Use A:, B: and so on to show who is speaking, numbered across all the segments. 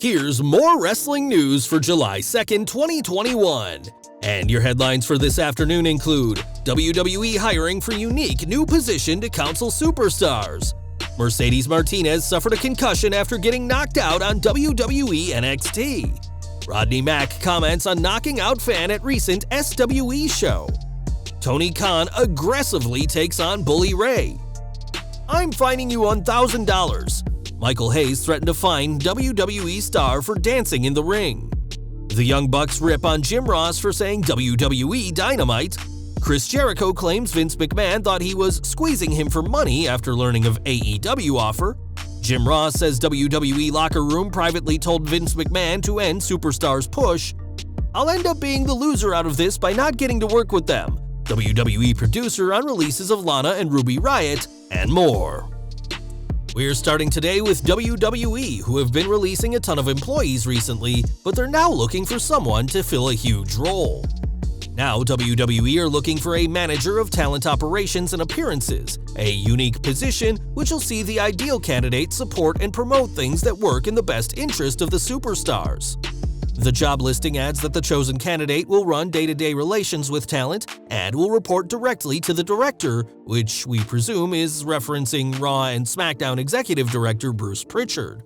A: Here's more wrestling news for July 2nd, 2021. And your headlines for this afternoon include WWE hiring for unique new position to counsel superstars. Mercedes Martinez suffered a concussion after getting knocked out on WWE NXT. Rodney Mack comments on knocking out fan at recent SWE show. Tony Khan aggressively takes on Bully Ray. I'm fining you $1,000. Michael Hayes threatened to fine WWE star for dancing in the ring. The Young Bucks rip on Jim Ross for saying WWE Dynamite. Chris Jericho claims Vince McMahon thought he was squeezing him for money after learning of AEW offer. Jim Ross says WWE locker room privately told Vince McMahon to end Superstars push. I'll end up being the loser out of this by not getting to work with them. WWE producer on releases of Lana and Ruby Riott, and more. We're starting today with WWE, who have been releasing a ton of employees recently, but they're now looking for someone to fill a huge role. Now WWE are looking for a manager of talent operations and appearances, a unique position which will see the ideal candidate support and promote things that work in the best interest of the superstars. The job listing adds that the chosen candidate will run day-to-day relations with talent and will report directly to the director, which we presume is referencing Raw and SmackDown executive director Bruce Pritchard.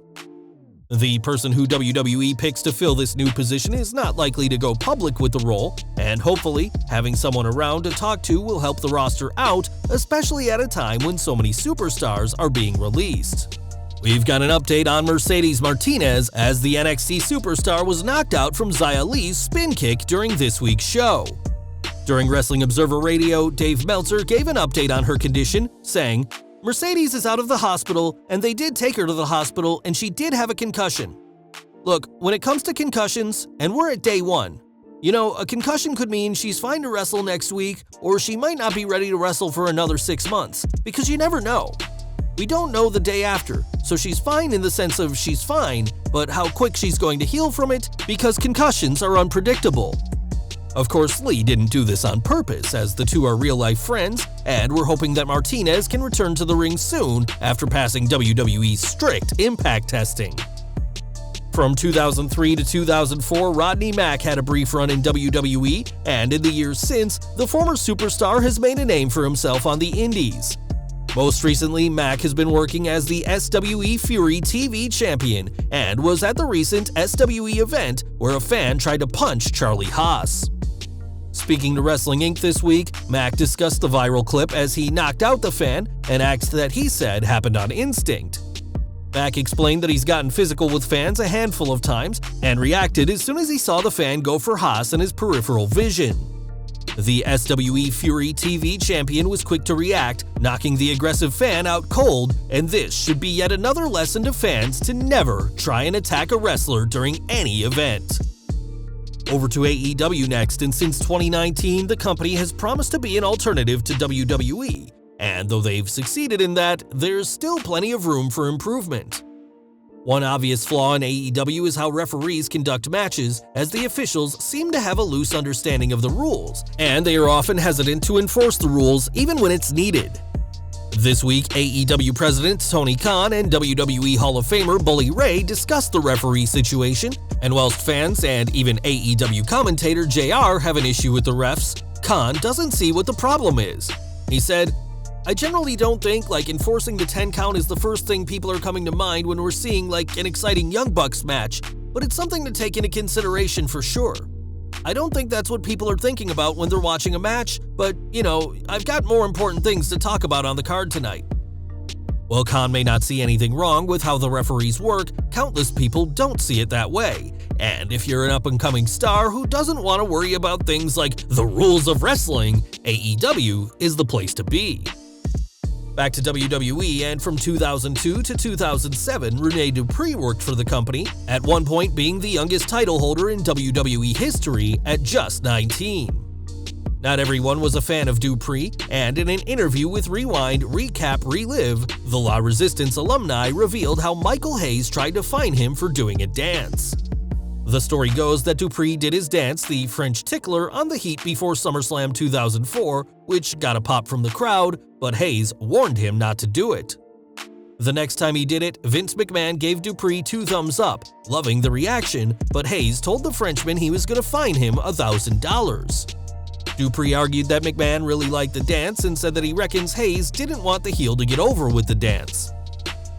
A: The person who WWE picks to fill this new position is not likely to go public with the role, and hopefully, having someone around to talk to will help the roster out, especially at a time when so many superstars are being released. We've got an update on Mercedes Martinez as the NXT superstar was knocked out from Xia Li's spin kick during this week's show. During Wrestling Observer Radio, Dave Meltzer gave an update on her condition, saying, Mercedes is out of the hospital, and they did take her to the hospital, and she did have a concussion. Look, when it comes to concussions, and we're at day 1, a concussion could mean she's fine to wrestle next week, or she might not be ready to wrestle for another 6 months, because you never know. We don't know the day after, so she's fine in the sense of she's fine, but how quick she's going to heal from it, because concussions are unpredictable. Of course, Lee didn't do this on purpose, as the two are real-life friends, and we're hoping that Martinez can return to the ring soon after passing WWE's strict impact testing. From 2003 to 2004, Rodney Mack had a brief run in WWE, and in the years since, the former superstar has made a name for himself on the indies. Most recently, Mack has been working as the SWE Fury TV champion and was at the recent SWE event where a fan tried to punch Charlie Haas. Speaking to Wrestling Inc. this week, Mack discussed the viral clip as he knocked out the fan, an act that he said happened on instinct. Mack explained that he's gotten physical with fans a handful of times and reacted as soon as he saw the fan go for Haas in his peripheral vision. The SWE Fury TV champion was quick to react, knocking the aggressive fan out cold, and this should be yet another lesson to fans to never try and attack a wrestler during any event. Over to AEW next, and since 2019, the company has promised to be an alternative to WWE, and though they've succeeded in that, there's still plenty of room for improvement. One obvious flaw in AEW is how referees conduct matches, as the officials seem to have a loose understanding of the rules, and they are often hesitant to enforce the rules even when it's needed. This week, AEW President Tony Khan and WWE Hall of Famer Bully Ray discussed the referee situation, and whilst fans and even AEW commentator JR have an issue with the refs, Khan doesn't see what the problem is. He said, I generally don't think enforcing the 10 count is the first thing people are coming to mind when we're seeing an exciting Young Bucks match, but it's something to take into consideration for sure. I don't think that's what people are thinking about when they're watching a match, but, I've got more important things to talk about on the card tonight. While Khan may not see anything wrong with how the referees work, countless people don't see it that way. And if you're an up-and-coming star who doesn't want to worry about things like the rules of wrestling, AEW is the place to be. Back to WWE, and from 2002 to 2007, Rene Dupree worked for the company, at one point being the youngest title holder in WWE history at just 19. Not everyone was a fan of Dupree, and in an interview with Rewind, Recap, Relive, the La Resistance alumni revealed how Michael Hayes tried to fine him for doing a dance. The story goes that Dupree did his dance, the French Tickler, on the Heat before SummerSlam 2004, which got a pop from the crowd, but Hayes warned him not to do it. The next time he did it, Vince McMahon gave Dupree 2 thumbs up, loving the reaction, but Hayes told the Frenchman he was going to fine him $1,000. Dupree argued that McMahon really liked the dance and said that he reckons Hayes didn't want the heel to get over with the dance.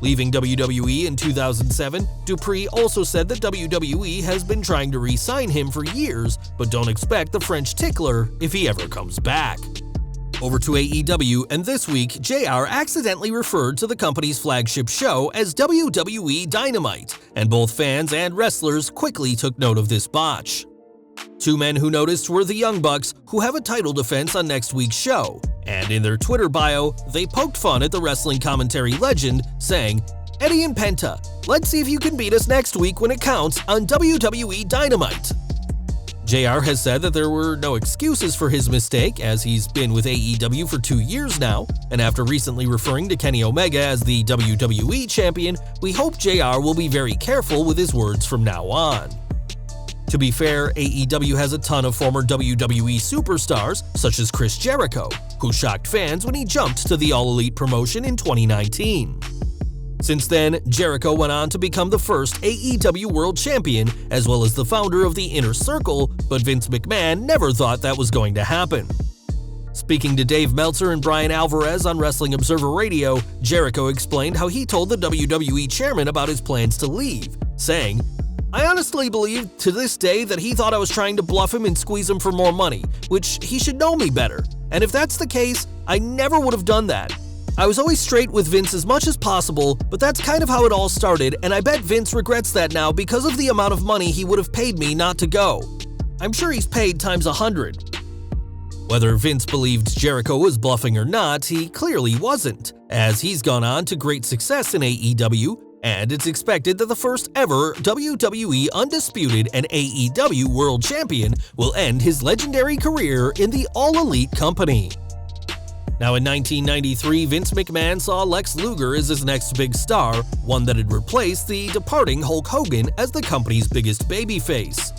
A: Leaving WWE in 2007, Dupree also said that WWE has been trying to re-sign him for years, but don't expect the French tickler if he ever comes back. Over to AEW, and this week, JR accidentally referred to the company's flagship show as WWE DYNAMITE, and both fans and wrestlers quickly took note of this botch. 2 men who noticed were the Young Bucks, who have a title defense on next week's show, and in their Twitter bio, they poked fun at the wrestling commentary legend, saying, "Eddie and Penta, let's see if you can beat us next week when it counts on WWE DYNAMITE." JR has said that there were no excuses for his mistake, as he's been with AEW for 2 years now, and after recently referring to Kenny Omega as the WWE champion, we hope JR will be very careful with his words from now on. To be fair, AEW has a ton of former WWE superstars, such as Chris Jericho, who shocked fans when he jumped to the All Elite promotion in 2019. Since then, Jericho went on to become the first AEW World Champion, as well as the founder of the Inner Circle, but Vince McMahon never thought that was going to happen. Speaking to Dave Meltzer and Brian Alvarez on Wrestling Observer Radio, Jericho explained how he told the WWE chairman about his plans to leave, saying, "I honestly believe to this day that he thought I was trying to bluff him and squeeze him for more money, which he should know me better. And if that's the case, I never would have done that. I was always straight with Vince as much as possible, but that's kind of how it all started, and I bet Vince regrets that now because of the amount of money he would have paid me not to go. I'm sure he's paid times 100. Whether Vince believed Jericho was bluffing or not, he clearly wasn't, as he's gone on to great success in AEW, and it's expected that the first ever WWE Undisputed and AEW World Champion will end his legendary career in the All Elite company. Now in 1993, Vince McMahon saw Lex Luger as his next big star, one that had replaced the departing Hulk Hogan as the company's biggest babyface.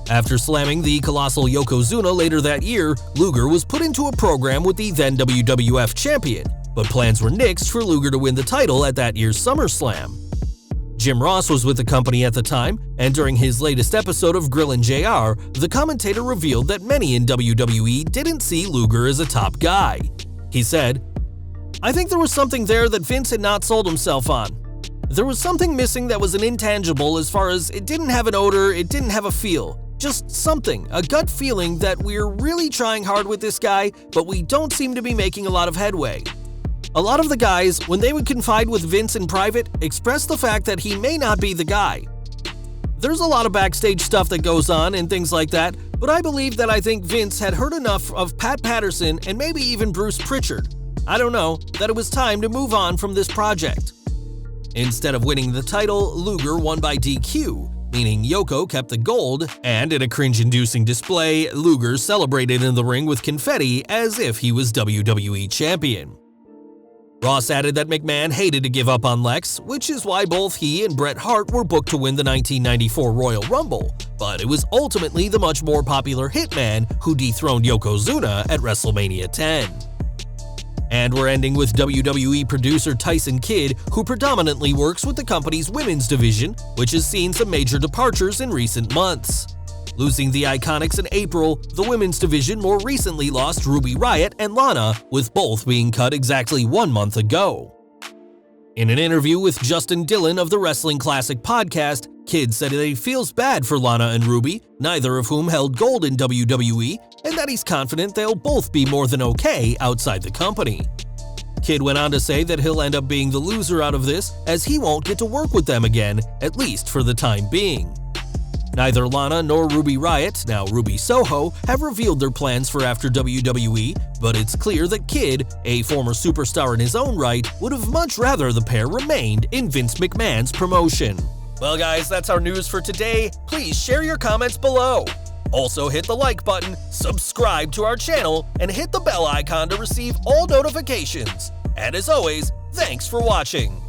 A: After slamming the colossal Yokozuna later that year, Luger was put into a program with the then WWF champion, but plans were nixed for Luger to win the title at that year's SummerSlam. Jim Ross was with the company at the time, and during his latest episode of Grillin' JR, the commentator revealed that many in WWE didn't see Luger as a top guy. He said, "I think there was something there that Vince had not sold himself on. There was something missing that was an intangible as far as it didn't have an odor, it didn't have a feel. Just something, a gut feeling that we're really trying hard with this guy, but we don't seem to be making a lot of headway. A lot of the guys, when they would confide with Vince in private, express the fact that he may not be the guy. There's a lot of backstage stuff that goes on and things like that, but I believe that I think Vince had heard enough of Pat Patterson and maybe even Bruce Pritchard. I don't know, that it was time to move on from this project." Instead of winning the title, Luger won by DQ, meaning Yoko kept the gold, and in a cringe-inducing display, Luger celebrated in the ring with confetti as if he was WWE champion. Ross added that McMahon hated to give up on Lex, which is why both he and Bret Hart were booked to win the 1994 Royal Rumble, but it was ultimately the much more popular Hitman who dethroned Yokozuna at WrestleMania 10. And we're ending with WWE producer Tyson Kidd, who predominantly works with the company's women's division, which has seen some major departures in recent months. Losing the Iconics in April, the women's division more recently lost Ruby Riott and Lana, with both being cut exactly 1 month ago. In an interview with Justin Dillon of the Wrestling Classic podcast, Kidd said that he feels bad for Lana and Ruby, neither of whom held gold in WWE, and that he's confident they'll both be more than okay outside the company. Kidd went on to say that he'll end up being the loser out of this, as he won't get to work with them again, at least for the time being. Neither Lana nor Ruby Riott, now Ruby Soho, have revealed their plans for after WWE, but it's clear that Kidd, a former superstar in his own right, would have much rather the pair remained in Vince McMahon's promotion. Well guys, that's our news for today. Please share your comments below. Also hit the like button, subscribe to our channel, and hit the bell icon to receive all notifications. And as always, thanks for watching.